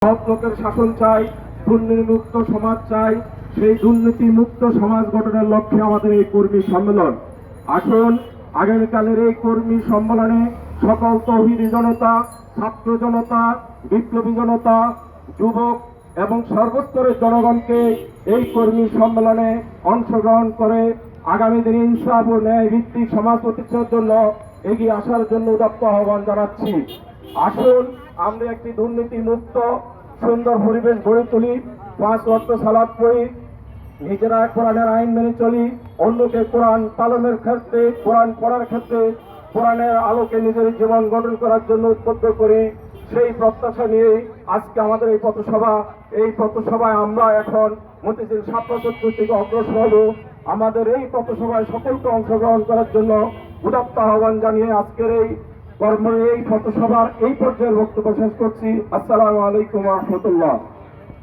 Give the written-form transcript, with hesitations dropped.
সৎ লোকের শাসন চাই, দুর্নীতিমুক্ত সমাজ চাই। সেই দুর্নীতিমুক্ত সমাজ গঠনের লক্ষ্যে আমাদের এই কর্মী সম্মেলন। আসুন আগামীকালের এই কর্মী সম্মেলনে সকল তৌহিদি জনতা, ছাত্র জনতা, বিপ্লবী জনতা, যুবক এবং সর্বস্তরের জনগণকে এই কর্মী সম্মেলনে অংশগ্রহণ করে আগামী দিনে ইনসাফ ও ন্যায় ভিত্তিক সমাজ প্রতিষ্ঠার জন্য এগিয়ে আসার জন্য উদাত্ত আহ্বান জানাচ্ছি। আসুন আমরা একটি দুর্নীতি মুক্ত সুন্দর পরিবেশ গড়ে তুলি, 5 ওয়াক্ত সালাত পড়ি, নিজেরা কোরআনের আইন মেনে চলি, অন্যকে কোরআন পালনের ক্ষেত্রে, কোরআন পড়ার ক্ষেত্রে কোরআনের আলোকে নিজের জীবন গঠন করার জন্য উদ্বুদ্ধ করি। সেই প্রত্যাশা নিয়ে আজকে আমাদের এই পথসভা। এই পথসভায় আমরা এখন মতিঝিল ছাত্র চত্বর থেকে অগ্রসর হব। আমাদের এই পথসভায় সকলকে অংশগ্রহণ করার জন্য উদাত্ত আহ্বান জানিয়ে আজকের এই পথসভার এই পর্যায়ের বক্তব্য শেষ করছি। আসসালামু আলাইকুম ওয়া রাহমাতুল্লাহ।